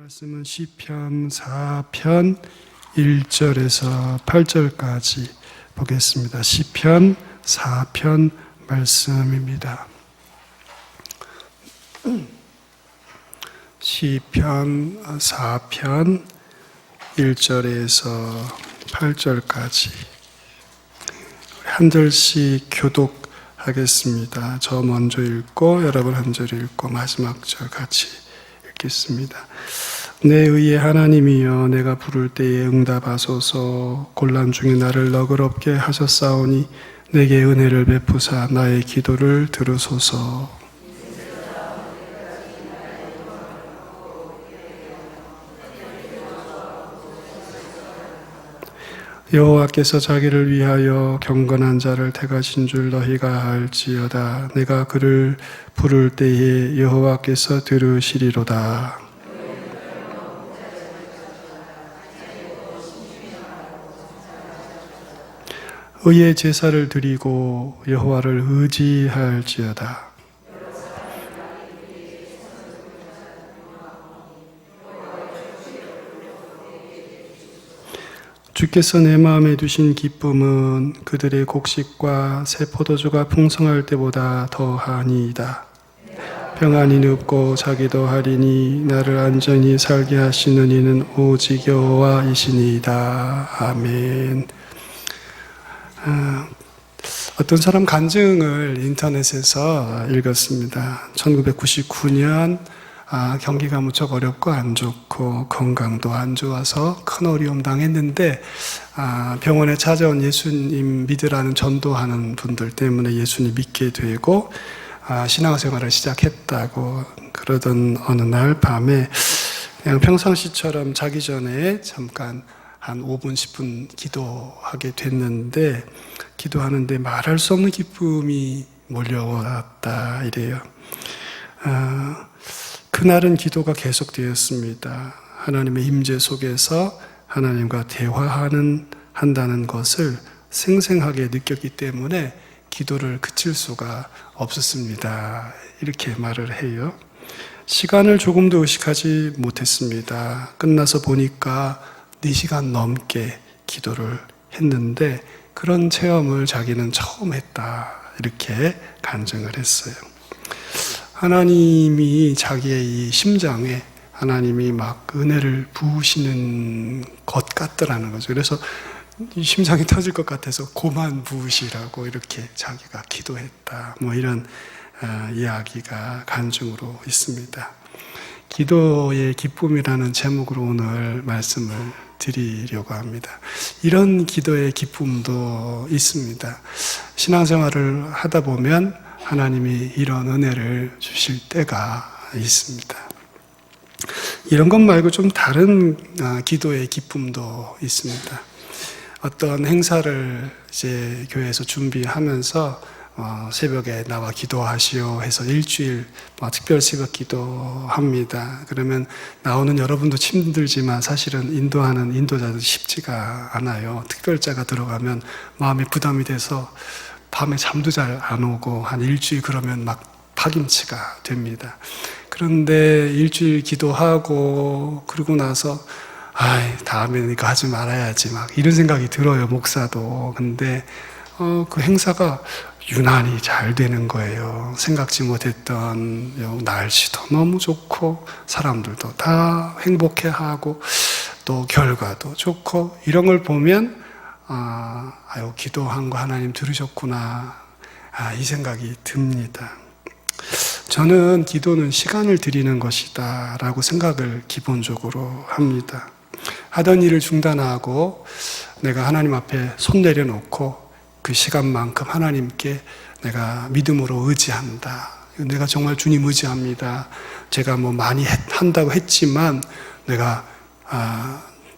말씀은 시편 4편 1절에서 8절까지 보겠습니다. 시편 4편 말씀입니다. 시편 4편 1절에서 8절까지 한 절씩 교독하겠습니다. 저 먼저 읽고 여러분 한 절 읽고 마지막 절 같이 읽겠습니다. 내 의의 하나님이여, 내가 부를 때에 응답하소서. 곤란 중에 나를 너그럽게 하셨사오니 내게 은혜를 베푸사 나의 기도를 들으소서. 여호와께서 자기를 위하여 경건한 자를 택하신 줄 너희가 알지어다. 내가 그를 부를 때에 여호와께서 들으시리로다. 의의 제사를 드리고 여호와를 의지할지어다. 주께서 내 마음에 두신 기쁨은 그들의 곡식과 새 포도주가 풍성할 때보다 더하니이다. 평안이 눕고 자기도 하리니 나를 안전히 살게 하시는 이는 오직 여호와이시니이다. 아멘. 어떤 사람 간증을 인터넷에서 읽었습니다. 1999년 경기가 무척 어렵고 안 좋고 건강도 안 좋아서 큰 어려움 당했는데 병원에 찾아온 예수님 믿으라는 전도하는 분들 때문에 예수님 믿게 되고 신앙생활을 시작했다고 그러던 어느 날 밤에 그냥 평상시처럼 자기 전에 잠깐 한 5분, 10분 기도하게 됐는데 기도하는데 말할 수 없는 기쁨이 몰려왔다 이래요. 그날은 기도가 계속되었습니다. 하나님의 임재 속에서 하나님과 한다는 것을 생생하게 느꼈기 때문에 기도를 그칠 수가 없었습니다. 이렇게 말을 해요. 시간을 조금도 의식하지 못했습니다. 끝나서 보니까 4시간 넘게 기도를 했는데 그런 체험을 자기는 처음 했다. 이렇게 간증을 했어요. 하나님이 자기의 이 심장에 하나님이 막 은혜를 부으시는 것 같더라는 거죠. 그래서 이 심장이 터질 것 같아서 고만 부으시라고 이렇게 자기가 기도했다. 뭐 이런 이야기가 간증으로 있습니다. 기도의 기쁨이라는 제목으로 오늘 말씀을 드리려고 합니다. 이런 기도의 기쁨도 있습니다. 신앙생활을 하다 보면 하나님이 이런 은혜를 주실 때가 있습니다. 이런 것 말고 좀 다른 기도의 기쁨도 있습니다. 어떤 행사를 이제 교회에서 준비하면서 새벽에 나와 기도하시오 해서 일주일 특별 새벽 기도합니다. 그러면 나오는 여러분도 힘들지만 사실은 인도하는 인도자도 쉽지가 않아요. 특별자가 들어가면 마음에 부담이 돼서 밤에 잠도 잘 안 오고 한 일주일 그러면 막 파김치가 됩니다. 그런데 일주일 기도하고 그러고 나서 다음에는 이거 하지 말아야지 막 이런 생각이 들어요. 목사도. 근데 그 행사가 유난히 잘 되는 거예요. 생각지 못했던 날씨도 너무 좋고 사람들도 다 행복해하고 또 결과도 좋고 이런 걸 보면 기도한 거 하나님 들으셨구나 이 생각이 듭니다. 저는 기도는 시간을 드리는 것이다 라고 생각을 기본적으로 합니다. 하던 일을 중단하고 내가 하나님 앞에 손 내려놓고 그 시간만큼 하나님께 내가 믿음으로 의지한다. 내가 정말 주님 의지합니다. 제가 뭐 많이 한다고 했지만 내가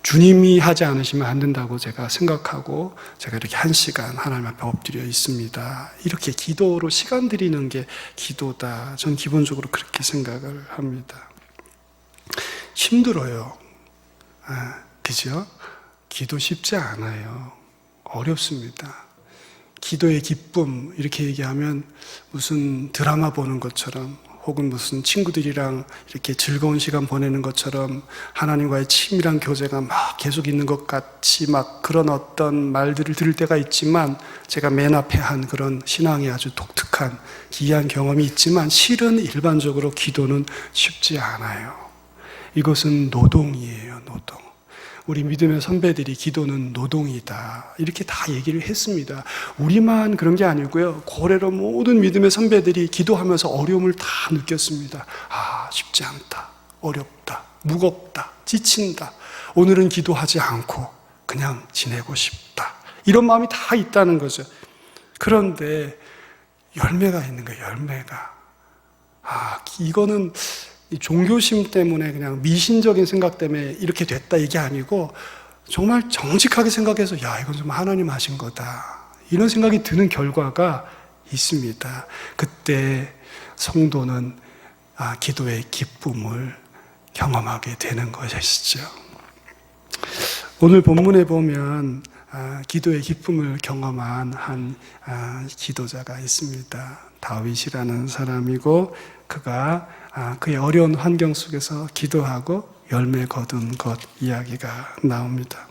주님이 하지 않으시면 안 된다고 제가 생각하고 제가 이렇게 1시간 하나님 앞에 엎드려 있습니다. 이렇게 기도로 시간 드리는 게 기도다. 전 기본적으로 그렇게 생각을 합니다. 힘들어요. 그죠? 기도 쉽지 않아요. 어렵습니다. 기도의 기쁨 이렇게 얘기하면 무슨 드라마 보는 것처럼 혹은 무슨 친구들이랑 이렇게 즐거운 시간 보내는 것처럼 하나님과의 친밀한 교제가 막 계속 있는 것 같이 막 그런 어떤 말들을 들을 때가 있지만, 제가 맨 앞에 한 그런 신앙의 아주 독특한 기이한 경험이 있지만, 실은 일반적으로 기도는 쉽지 않아요. 이것은 노동이에요, 노동. 우리 믿음의 선배들이 기도는 노동이다, 이렇게 다 얘기를 했습니다. 우리만 그런 게 아니고요, 고래로 모든 믿음의 선배들이 기도하면서 어려움을 다 느꼈습니다. 아, 쉽지 않다, 어렵다, 무겁다, 지친다, 오늘은 기도하지 않고 그냥 지내고 싶다, 이런 마음이 다 있다는 거죠. 그런데 열매가 있는 거예요, 열매가. 아, 이거는 종교심 때문에, 그냥 미신적인 생각 때문에 이렇게 됐다, 이게 아니고 정말 정직하게 생각해서 야, 이건 좀 하나님 하신 거다, 이런 생각이 드는 결과가 있습니다. 그때 성도는 기도의 기쁨을 경험하게 되는 것이죠. 오늘 본문에 보면 기도의 기쁨을 경험한 한 기도자가 있습니다. 다윗이라는 사람이고, 그가 그의 어려운 환경 속에서 기도하고 열매 거둔 것 이야기가 나옵니다.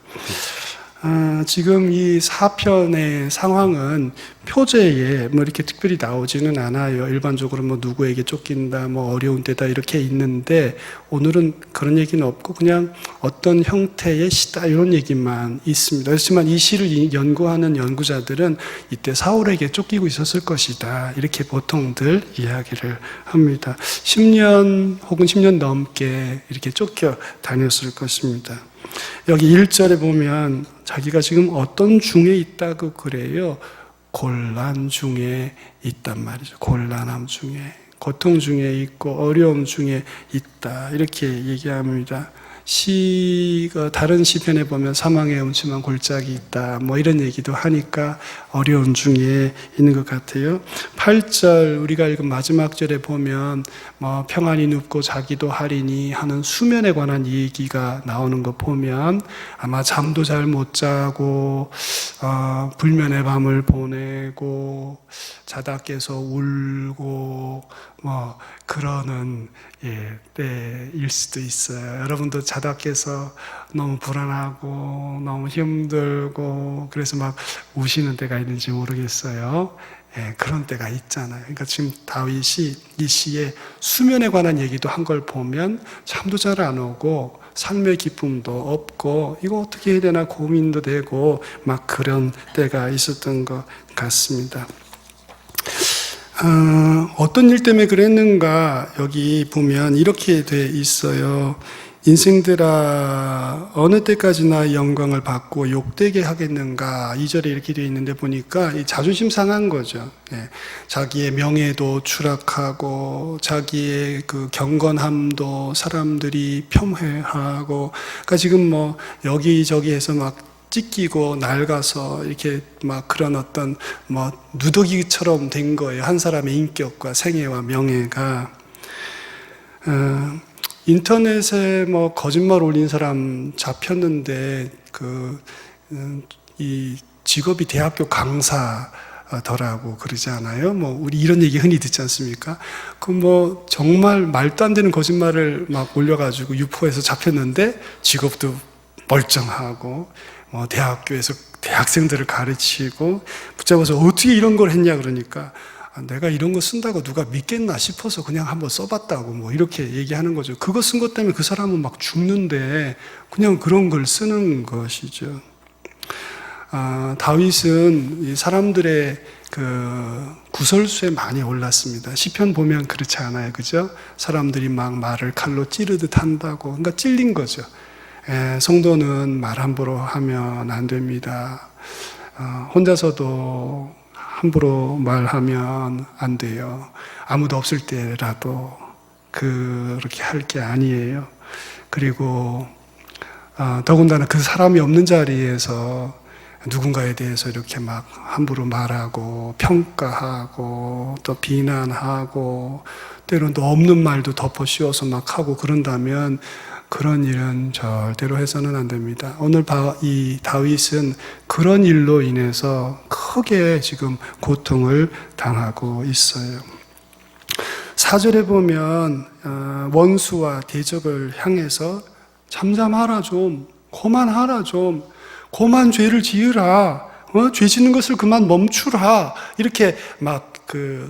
지금 이 4편의 상황은 표제에 뭐 이렇게 특별히 나오지는 않아요. 일반적으로 뭐 누구에게 쫓긴다, 뭐 어려운 때다, 이렇게 있는데, 오늘은 그런 얘기는 없고 그냥 어떤 형태의 시다, 이런 얘기만 있습니다. 그렇지만 이 시를 연구하는 연구자들은 이때 사울에게 쫓기고 있었을 것이다, 이렇게 보통들 이야기를 합니다. 10년 혹은 10년 넘게 이렇게 쫓겨 다녔을 것입니다. 여기 1절에 보면 자기가 지금 어떤 중에 있다고 그래요? 곤란 중에 있단 말이죠. 곤란함 중에, 고통 중에 있고 어려움 중에 있다, 이렇게 얘기합니다. 시가 다른 시편에 보면 사망의 음침한 골짜기 있다, 뭐 이런 얘기도 하니까 어려운 중에 있는 것 같아요. 8절 우리가 읽은 마지막 절에 보면 뭐 평안이 눕고 자기도 하리니 하는 수면에 관한 얘기가 나오는 거 보면 아마 잠도 잘 못 자고 불면의 밤을 보내고 자다 깨서 울고 뭐 그러는 때일 수도 있어요. 여러분도 자다 깨서 너무 불안하고 너무 힘들고 그래서 막 우시는 때가 있는지 모르겠어요. 그런 때가 있잖아요. 그러니까 지금 다윗이 이 시에 수면에 관한 얘기도 한 걸 보면 잠도 잘 안 오고 삶의 기쁨도 없고 이거 어떻게 해야 되나 고민도 되고 막 그런 때가 있었던 것 같습니다. 어떤 일 때문에 그랬는가, 여기 보면 이렇게 돼 있어요. 인생들아 어느 때까지나 영광을 받고 욕되게 하겠는가, 2절에 이렇게 되어 있는데 보니까 자존심 상한 거죠. 자기의 명예도 추락하고 자기의 그 경건함도 사람들이 폄훼하고, 그러니까 지금 뭐 여기저기 해서 막 찢기고 낡아서 이렇게 막 그런 어떤 뭐 누더기처럼 된 거예요. 한 사람의 인격과 생애와 명예가. 인터넷에 뭐 거짓말 올린 사람 잡혔는데 이 직업이 대학교 강사더라고 그러지 않아요? 뭐 우리 이런 얘기 흔히 듣지 않습니까? 그 뭐 정말 말도 안 되는 거짓말을 막 올려가지고 유포해서 잡혔는데 직업도 멀쩡하고 대학교에서 대학생들을 가르치고 붙잡아서 어떻게 이런 걸 했냐 그러니까 내가 이런 거 쓴다고 누가 믿겠나 싶어서 그냥 한번 써봤다고 뭐 이렇게 얘기하는 거죠. 그거 쓴 것 때문에 그 사람은 막 죽는데 그냥 그런 걸 쓰는 것이죠. 다윗은 사람들의 그 구설수에 많이 올랐습니다. 시편 보면 그렇지 않아요, 그죠? 사람들이 막 말을 칼로 찌르듯 한다고, 그러니까 찔린 거죠. 성도는 말 함부로 하면 안 됩니다. 혼자서도 함부로 말하면 안 돼요. 아무도 없을 때라도 그렇게 할 게 아니에요. 그리고 더군다나 그 사람이 없는 자리에서 누군가에 대해서 이렇게 막 함부로 말하고 평가하고 또 비난하고 때로는 또 없는 말도 덮어 씌워서 막 하고 그런다면 그런 일은 절대로 해서는 안 됩니다. 오늘 이 다윗은 그런 일로 인해서 크게 지금 고통을 당하고 있어요. 4절에 보면 원수와 대적을 향해서 잠잠하라 좀, 고만하라 좀, 고만 죄를 지으라, 죄 짓는 것을 그만 멈추라, 이렇게 막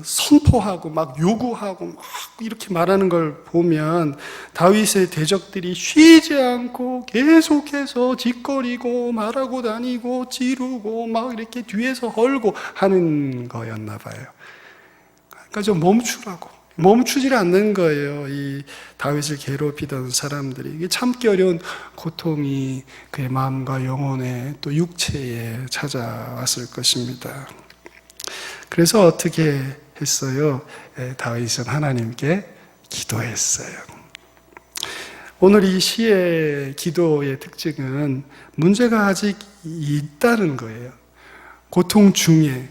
선포하고 막 요구하고 막 이렇게 말하는 걸 보면 다윗의 대적들이 쉬지 않고 계속해서 짓거리고 말하고 다니고 찌르고 막 이렇게 뒤에서 헐고 하는 거였나 봐요. 그러니까 좀 멈추라고. 멈추질 않는 거예요. 이 다윗을 괴롭히던 사람들이. 이게 참기 어려운 고통이 그의 마음과 영혼에 또 육체에 찾아왔을 것입니다. 그래서 어떻게 했어요? 다윗은 하나님께 기도했어요. 오늘 이 시의 기도의 특징은 문제가 아직 있다는 거예요. 고통 중에,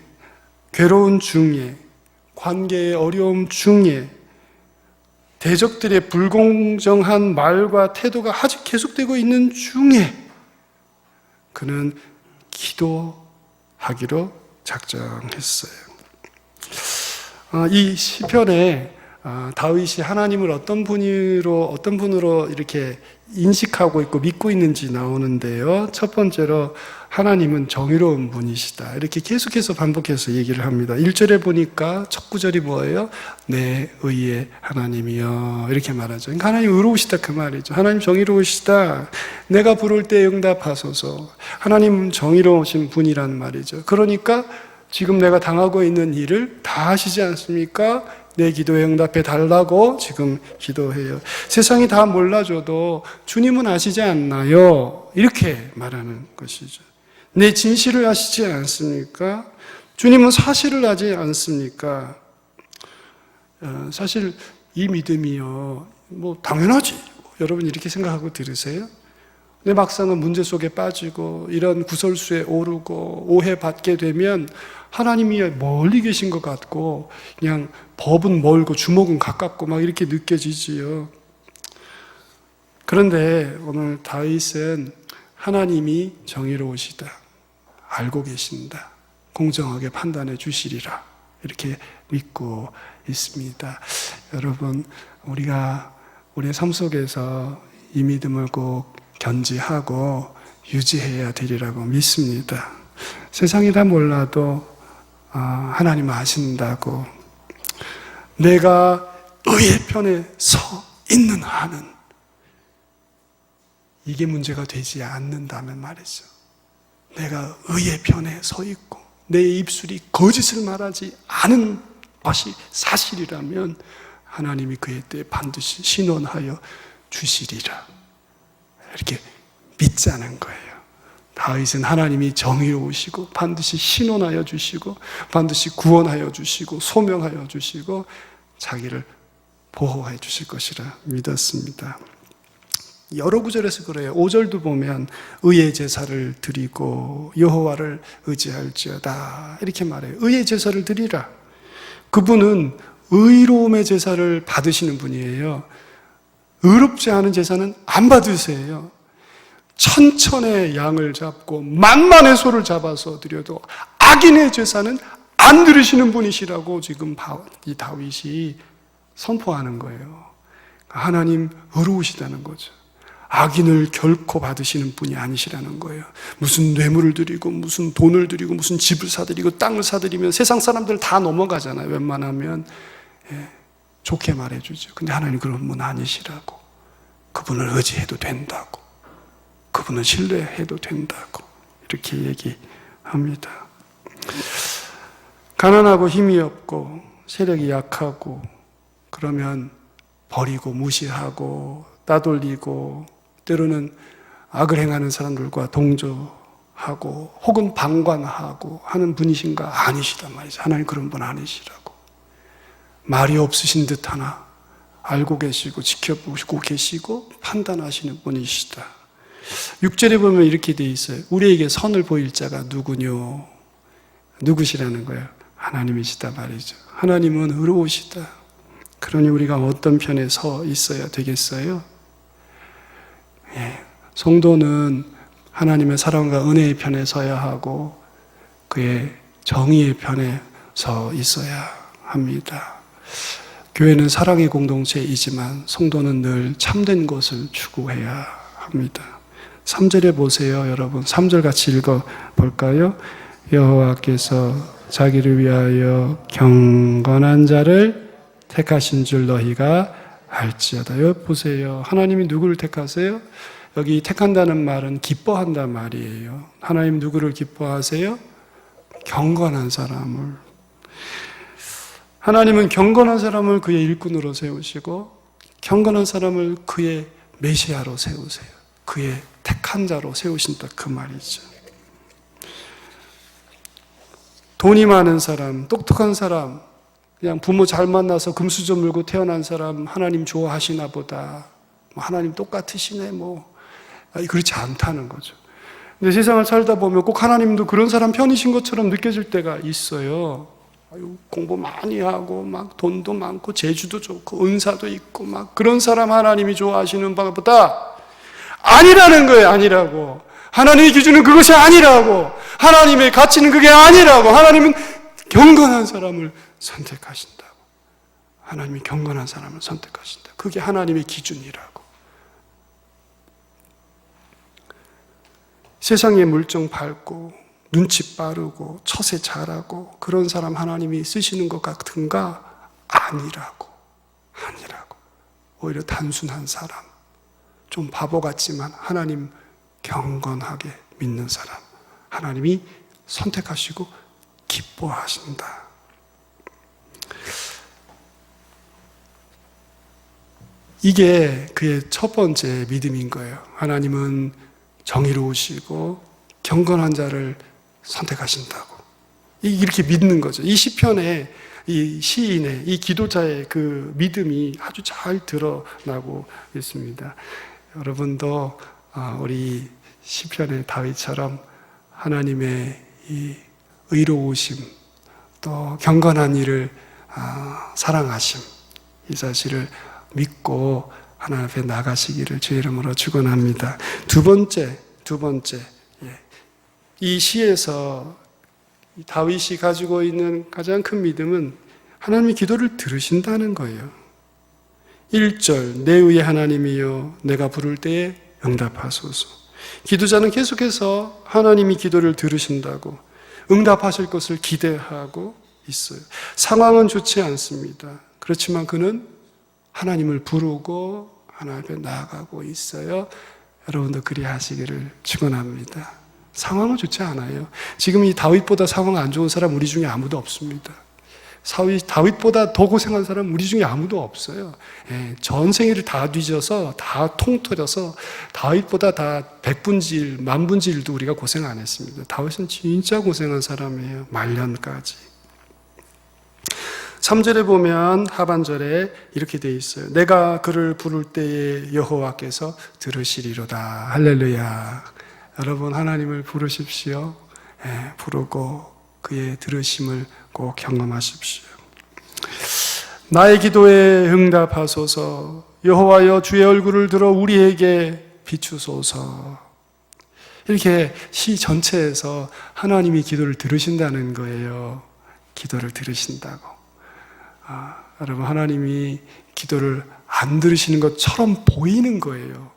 괴로운 중에, 관계의 어려움 중에, 대적들의 불공정한 말과 태도가 아직 계속되고 있는 중에 그는 기도하기로 작정했어요. 이 시편에 다윗이 하나님을 어떤 분으로 이렇게 인식하고 있고 믿고 있는지 나오는데요. 첫 번째로 하나님은 정의로운 분이시다. 이렇게 계속해서 반복해서 얘기를 합니다. 1절에 보니까 첫 구절이 뭐예요? 내 의의 하나님이여, 이렇게 말하죠. 그러니까 하나님 의로우시다 그 말이죠. 하나님 정의로우시다. 내가 부를 때 응답하소서. 하나님은 정의로우신 분이란 말이죠. 그러니까 지금 내가 당하고 있는 일을 다 아시지 않습니까? 내 기도에 응답해 달라고 지금 기도해요. 세상이 다 몰라줘도 주님은 아시지 않나요? 이렇게 말하는 것이죠. 내 진실을 아시지 않습니까? 주님은 사실을 아지 않습니까? 사실 이 믿음이요, 당연하지. 여러분 이렇게 생각하고 들으세요? 근데 막상은 문제 속에 빠지고 이런 구설수에 오르고 오해받게 되면 하나님이 멀리 계신 것 같고 그냥 법은 멀고 주먹은 가깝고 막 이렇게 느껴지지요. 그런데 오늘 다윗은 하나님이 정의로우시다, 알고 계신다, 공정하게 판단해 주시리라, 이렇게 믿고 있습니다. 여러분, 우리가 우리의 삶 속에서 이 믿음을 꼭 견지하고 유지해야 되리라고 믿습니다. 세상이 다 몰라도 하나님은 아신다고, 내가 의의 편에 서 있는 한은 이게 문제가 되지 않는다면 말이죠. 내가 의의 편에 서 있고 내 입술이 거짓을 말하지 않은 것이 사실이라면 하나님이 그의 때에 반드시 신원하여 주시리라, 이렇게 믿자는 거예요. 다윗은 하나님이 정의로우시고 반드시 신원하여 주시고 반드시 구원하여 주시고 소명하여 주시고 자기를 보호해 주실 것이라 믿었습니다. 여러 구절에서 그래요. 5절도 보면 의의 제사를 드리고 여호와를 의지할지어다, 이렇게 말해요. 의의 제사를 드리라. 그분은 의로움의 제사를 받으시는 분이에요. 의롭지 않은 제사는 안 받으세요. 천천의 양을 잡고 만만의 소를 잡아서 드려도 악인의 제사는 안 들으시는 분이시라고 지금 이 다윗이 선포하는 거예요. 하나님 의로우시다는 거죠. 악인을 결코 받으시는 분이 아니시라는 거예요. 무슨 뇌물을 드리고 무슨 돈을 드리고 무슨 집을 사드리고 땅을 사드리면 세상 사람들 다 넘어가잖아요. 웬만하면 좋게 말해주죠. 근데 하나님 그런 분 아니시라고, 그분을 의지해도 된다고, 그분은 신뢰해도 된다고 이렇게 얘기합니다. 가난하고 힘이 없고 세력이 약하고 그러면 버리고 무시하고 따돌리고 때로는 악을 행하는 사람들과 동조하고 혹은 방관하고 하는 분이신가? 아니시단 말이죠. 하나님 그런 분 아니시라고. 말이 없으신 듯 하나 알고 계시고 지켜보시고 계시고 판단하시는 분이시다. 6절에 보면 이렇게 돼 있어요. 우리에게 선을 보일 자가 누구뇨? 누구시라는 거예요? 하나님이시다 말이죠. 하나님은 의로우시다. 그러니 우리가 어떤 편에 서 있어야 되겠어요? 성도는 하나님의 사랑과 은혜의 편에 서야 하고 그의 정의의 편에 서 있어야 합니다. 교회는 사랑의 공동체이지만 성도는 늘 참된 것을 추구해야 합니다. 3절에 보세요, 여러분. 3절 같이 읽어볼까요? 여호와께서 자기를 위하여 경건한 자를 택하신 줄 너희가 알지어다. 여기 보세요. 하나님이 누구를 택하세요? 여기 택한다는 말은 기뻐한단 말이에요. 하나님 누구를 기뻐하세요? 경건한 사람을. 하나님은 경건한 사람을 그의 일꾼으로 세우시고 경건한 사람을 그의 메시아로 세우세요. 그의 택한 자로 세우신다, 그 말이죠. 돈이 많은 사람, 똑똑한 사람, 그냥 부모 잘 만나서 금수저 물고 태어난 사람 하나님 좋아하시나 보다. 하나님 똑같으시네 그렇지 않다는 거죠. 근데 세상을 살다 보면 꼭 하나님도 그런 사람 편이신 것처럼 느껴질 때가 있어요. 공부 많이 하고 막 돈도 많고 재주도 좋고 은사도 있고 막 그런 사람 하나님이 좋아하시는 바보다 아니라는 거예요. 아니라고. 하나님의 기준은 그것이 아니라고. 하나님의 가치는 그게 아니라고. 하나님은 경건한 사람을 선택하신다고. 하나님이 경건한 사람을 선택하신다. 그게 하나님의 기준이라고. 세상의 물정 밝고 눈치 빠르고 처세 잘하고 그런 사람 하나님이 쓰시는 것 같은가? 아니라고. 오히려 단순한 사람, 좀 바보 같지만 하나님 경건하게 믿는 사람 하나님이 선택하시고 기뻐하신다. 이게 그의 첫 번째 믿음인 거예요. 하나님은 정의로우시고 경건한 자를 선택하신다고. 이렇게 믿는 거죠. 이 시편에 이 시인의, 이 기도자의 그 믿음이 아주 잘 드러나고 있습니다. 여러분도 우리 시편의 다윗처럼 하나님의 이 의로우심, 또 경건한 일을 사랑하심, 이 사실을 믿고 하나님 앞에 나가시기를 주의 이름으로 축원합니다. 두 번째, 이 시에서 다윗이 가지고 있는 가장 큰 믿음은 하나님의 기도를 들으신다는 거예요. 1절, 내 의의 하나님이여 내가 부를 때에 응답하소서. 기도자는 계속해서 하나님이 기도를 들으신다고 응답하실 것을 기대하고 있어요. 상황은 좋지 않습니다. 그렇지만 그는 하나님을 부르고 하나님 앞에 나아가고 있어요. 여러분도 그리하시기를 축원합니다. 상황은 좋지 않아요. 지금 이 다윗보다 상황 안 좋은 사람 우리 중에 아무도 없습니다. 다윗보다 더 고생한 사람 우리 중에 아무도 없어요. 전생일을 다 뒤져서 다 통틀어서 다윗보다 다 백분질, 만분질도 우리가 고생 안 했습니다. 다윗은 진짜 고생한 사람이에요. 말년까지. 3절에 보면 하반절에 이렇게 되어 있어요. 내가 그를 부를 때에 여호와께서 들으시리로다. 할렐루야. 여러분 하나님을 부르십시오. 부르고 그의 들으심을 꼭 경험하십시오. 나의 기도에 응답하소서. 여호와여 주의 얼굴을 들어 우리에게 비추소서. 이렇게 시 전체에서 하나님이 기도를 들으신다는 거예요. 기도를 들으신다고. 여러분 하나님이 기도를 안 들으시는 것처럼 보이는 거예요.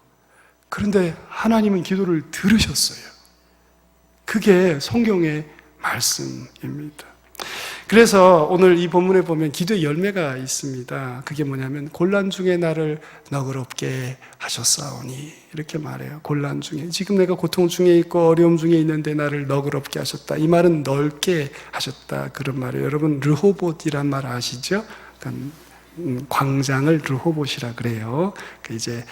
그런데 하나님은 기도를 들으셨어요. 그게 성경의 말씀입니다. 그래서 오늘 이 본문에 보면 기도의 열매가 있습니다. 그게 뭐냐면 곤란 중에 나를 너그럽게 하셨사오니 이렇게 말해요. 곤란 중에, 지금 내가 고통 중에 있고 어려움 중에 있는데 나를 너그럽게 하셨다. 이 말은 넓게 하셨다, 그런 말이에요. 여러분 르호봇이란 말 아시죠? 그러니까 광장을 르호봇이라 그래요. 이제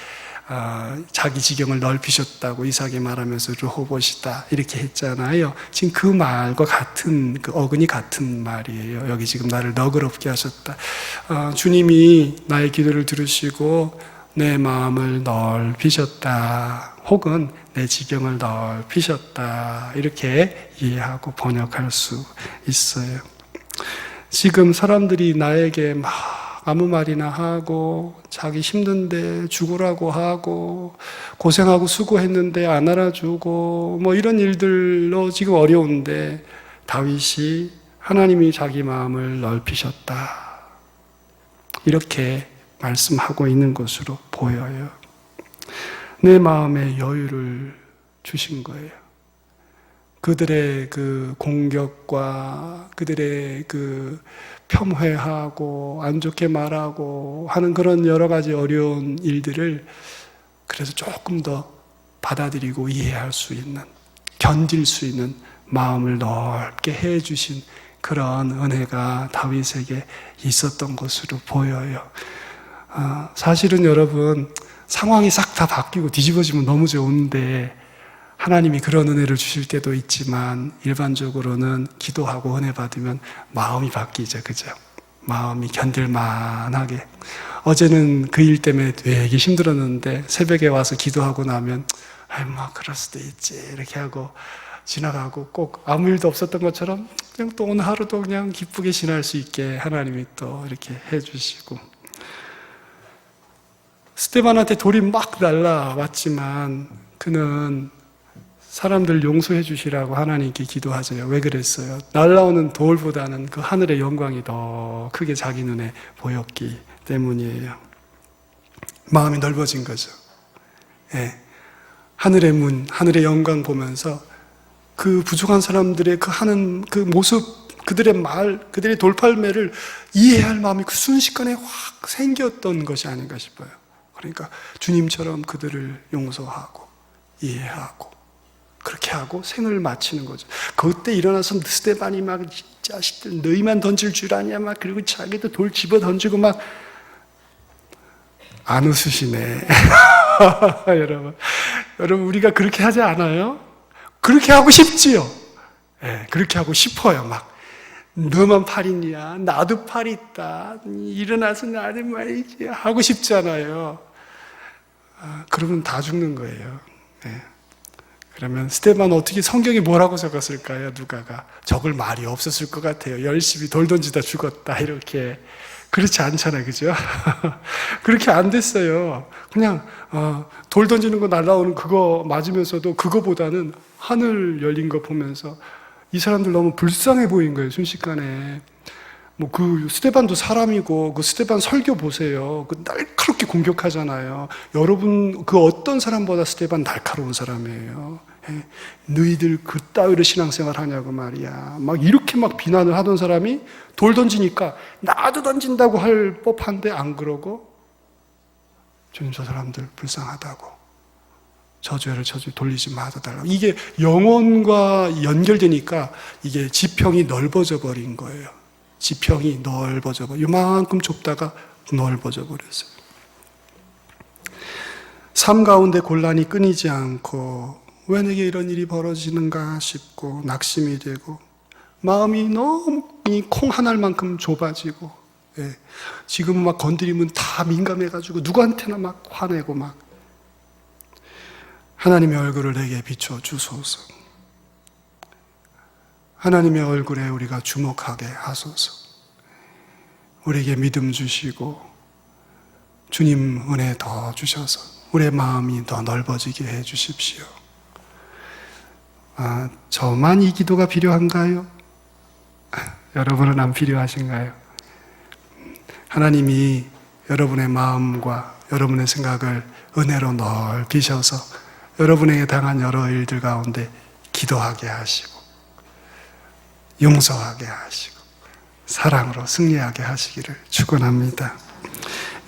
자기 지경을 넓히셨다고 이삭이 말하면서 르호봇이다 이렇게 했잖아요. 지금 그 말과 같은, 그 어근이 같은 말이에요. 여기 지금 나를 너그럽게 하셨다. 주님이 나의 기도를 들으시고 내 마음을 넓히셨다, 혹은 내 지경을 넓히셨다, 이렇게 이해하고 번역할 수 있어요. 지금 사람들이 나에게 막 아무 말이나 하고 자기 힘든데 죽으라고 하고 고생하고 수고했는데 안 알아주고 뭐 이런 일들로 지금 어려운데 다윗이 하나님이 자기 마음을 넓히셨다, 이렇게 말씀하고 있는 것으로 보여요. 내 마음에 여유를 주신 거예요. 그들의 그 공격과 그들의 그 폄훼하고 안 좋게 말하고 하는 그런 여러 가지 어려운 일들을 그래서 조금 더 받아들이고 이해할 수 있는, 견딜 수 있는 마음을 넓게 해주신 그런 은혜가 다윗에게 있었던 것으로 보여요. 사실은 여러분, 상황이 싹 다 바뀌고 뒤집어지면 너무 좋은데 하나님이 그런 은혜를 주실 때도 있지만 일반적으로는 기도하고 은혜 받으면 마음이 바뀌죠. 그죠? 마음이 견딜만하게. 어제는 그 일 때문에 되게 힘들었는데 새벽에 와서 기도하고 나면 그럴 수도 있지 이렇게 하고 지나가고, 꼭 아무 일도 없었던 것처럼 그냥 또 오늘 하루도 그냥 기쁘게 지날 수 있게 하나님이 또 이렇게 해주시고, 스데반한테 돌이 막 날라왔지만 그는 사람들 용서해 주시라고 하나님께 기도하죠. 왜 그랬어요? 날라오는 돌보다는 그 하늘의 영광이 더 크게 자기 눈에 보였기 때문이에요. 마음이 넓어진 거죠. 예. 하늘의 문, 하늘의 영광 보면서 그 부족한 사람들의 그 하는 그 모습, 그들의 말, 그들의 돌팔매를 이해할 마음이 그 순식간에 확 생겼던 것이 아닌가 싶어요. 그러니까 주님처럼 그들을 용서하고 이해하고 그렇게 하고 생을 마치는 거죠. 그때 일어나서 스데반이 막 자식들 너희만 던질 줄 아냐 막, 그리고 자기도 돌 집어 던지고 막. 안 웃으시네. 여러분 우리가 그렇게 하지 않아요? 그렇게 하고 싶지요. 네, 그렇게 하고 싶어요. 막 너만 팔 있냐? 나도 팔 있다. 일어나서 나를 말이지 하고 싶잖아요. 그러면 다 죽는 거예요. 네. 그러면 스데반 어떻게 성경에 뭐라고 적었을까요? 누가가 적을 말이 없었을 것 같아요. 열심히 돌 던지다 죽었다 이렇게. 그렇지 않잖아요, 그죠? 그렇게 안 됐어요. 그냥 돌 던지는 거 날라오는 그거 맞으면서도 그거보다는 하늘 열린 거 보면서 이 사람들 너무 불쌍해 보인 거예요, 순식간에. 뭐 그 스데반도 사람이고, 그 스데반 설교 보세요. 그 날카롭게 공격하잖아요. 여러분 그 어떤 사람보다 스데반 날카로운 사람이에요. 너희들 그따위로 신앙생활 하냐고 말이야. 막 이렇게 막 비난을 하던 사람이 돌 던지니까 나도 던진다고 할 법한데 안 그러고, 주님 저 사람들 불쌍하다고, 저 죄를 돌리지 말아달라고. 이게 영혼과 연결되니까 이게 지평이 넓어져 버린 거예요. 지평이 넓어져 버려. 이만큼 좁다가 넓어져 버렸어요. 삶 가운데 곤란이 끊이지 않고 왜 내게 이런 일이 벌어지는가 싶고 낙심이 되고 마음이 너무 이 콩 한 알만큼 좁아지고, 예. 지금 막 건드리면 다 민감해가지고 누구한테나 막 화내고 막. 하나님의 얼굴을 내게 비춰 주소서. 하나님의 얼굴에 우리가 주목하게 하소서. 우리에게 믿음 주시고 주님 은혜 더 주셔서 우리의 마음이 더 넓어지게 해 주십시오. 저만 이 기도가 필요한가요? 여러분은 안 필요하신가요? 하나님이 여러분의 마음과 여러분의 생각을 은혜로 넓히셔서 여러분에게 당한 여러 일들 가운데 기도하게 하시고 용서하게 하시고 사랑으로 승리하게 하시기를 축원합니다.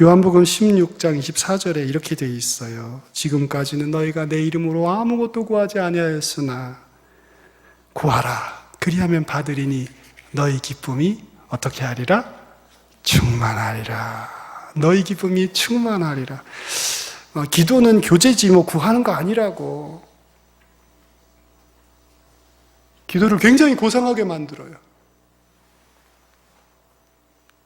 요한복음 16장 24절에 이렇게 되어 있어요. 지금까지는 너희가 내 이름으로 아무것도 구하지 아니하였으나 구하라 그리하면 받으리니 너희 기쁨이 어떻게 하리라? 충만하리라. 너희 기쁨이 충만하리라. 기도는 교제지 뭐 구하는 거 아니라고. 기도를 굉장히 고상하게 만들어요.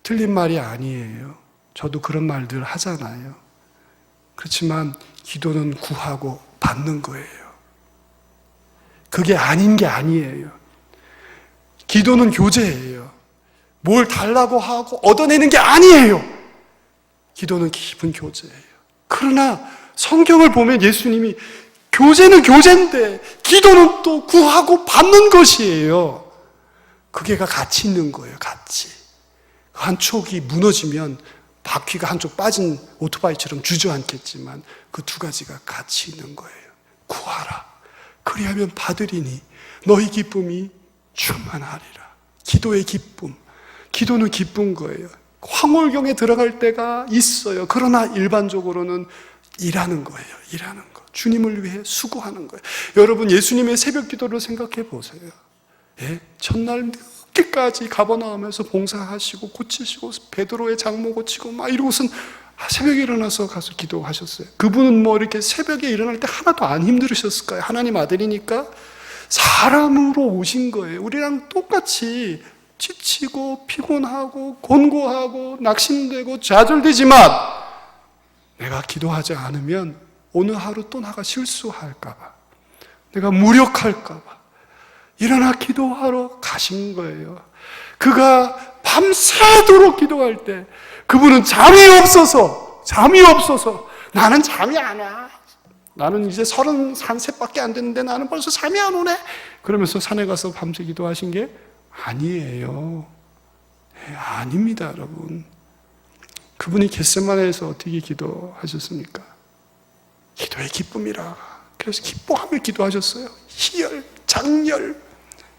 틀린 말이 아니에요. 저도 그런 말들 하잖아요. 그렇지만 기도는 구하고 받는 거예요. 그게 아닌 게 아니에요. 기도는 교제예요. 뭘 달라고 하고 얻어내는 게 아니에요. 기도는 깊은 교제예요. 그러나 성경을 보면 예수님이 교제는 교제인데 기도는 또 구하고 받는 것이에요. 그게가 같이 있는 거예요. 같이. 한 촉이 무너지면 바퀴가 한쪽 빠진 오토바이처럼 주저앉겠지만 그 두 가지가 같이 있는 거예요. 구하라. 그리하면 받으리니 너희 기쁨이 충만하리라. 기도의 기쁨. 기도는 기쁜 거예요. 황홀경에 들어갈 때가 있어요. 그러나 일반적으로는 일하는 거예요. 일하는 거. 주님을 위해 수고하는 거예요. 여러분, 예수님의 새벽 기도를 생각해 보세요. 예? 첫날 늦게까지 가버나움에서 봉사하시고 고치시고 베드로의 장모 고치고 막 이러고선 새벽에 일어나서 가서 기도하셨어요. 그분은 뭐 이렇게 새벽에 일어날 때 하나도 안 힘들으셨을까요? 하나님 아들이니까 사람으로 오신 거예요. 우리랑 똑같이 지치고 피곤하고 곤고하고 낙심되고 좌절되지만 내가 기도하지 않으면 오늘 하루 또 나가 실수할까 봐, 내가 무력할까 봐 일어나 기도하러 가신 거예요. 그가 밤새도록 기도할 때 그분은 잠이 없어서 나는 잠이 안 와. 나는 이제 33세밖에 안 됐는데 나는 벌써 잠이 안 오네. 그러면서 산에 가서 밤새 기도하신 게 아니에요. 네, 아닙니다, 여러분. 그분이 겟세마네에서 어떻게 기도하셨습니까? 기도의 기쁨이라. 그래서 기뻐하며 기도하셨어요. 희열, 장렬,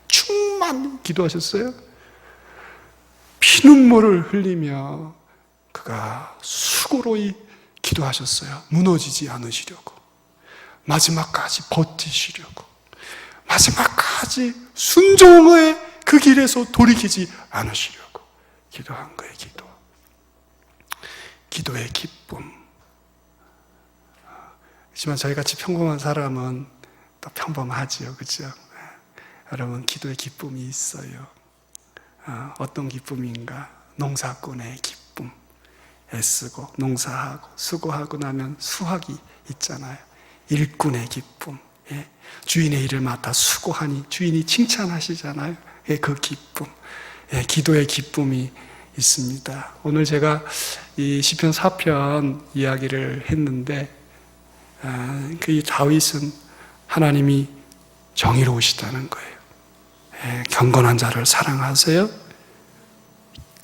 충만 기도하셨어요. 피눈물을 흘리며 그가 수고로이 기도하셨어요. 무너지지 않으시려고, 마지막까지 버티시려고, 마지막까지 순종의 그 길에서 돌이키지 않으시려고 기도한 거예요. 기도의 기쁨. 하지만 저희같이 평범한 사람은 또 평범하지요, 그렇죠? 여러분, 기도의 기쁨이 있어요. 어떤 기쁨인가? 농사꾼의 기쁨. 애쓰고 농사하고 수고하고 나면 수확이 있잖아요. 일꾼의 기쁨. 예. 주인의 일을 맡아 수고하니 주인이 칭찬하시잖아요. 예, 그 기쁨. 예, 기도의 기쁨이 있습니다. 오늘 제가 이 시편 4편 이야기를 했는데 그 다윗은 하나님이 정의로우시다는 거예요. 예, 경건한 자를 사랑하세요.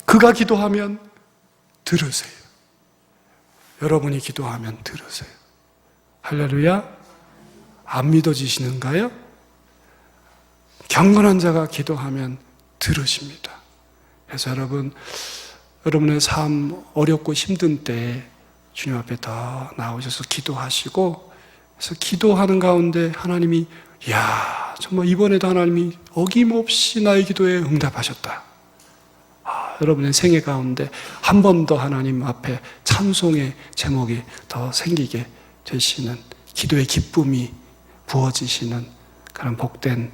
그가 기도하면 들으세요. 여러분이 기도하면 들으세요. 할렐루야. 안 믿어지시는가요? 경건한 자가 기도하면 들으십니다. 그래서 여러분의 삶 어렵고 힘든 때 주님 앞에 더 나오셔서 기도하시고, 그래서 기도하는 가운데 하나님이 정말 이번에도 하나님이 어김없이 나의 기도에 응답하셨다. 여러분의 생애 가운데 한 번 더 하나님 앞에 찬송의 제목이 더 생기게 되시는, 기도의 기쁨이 부어지시는 그런 복된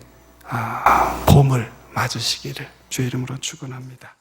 봄을 맞으시기를 주의 이름으로 축원합니다.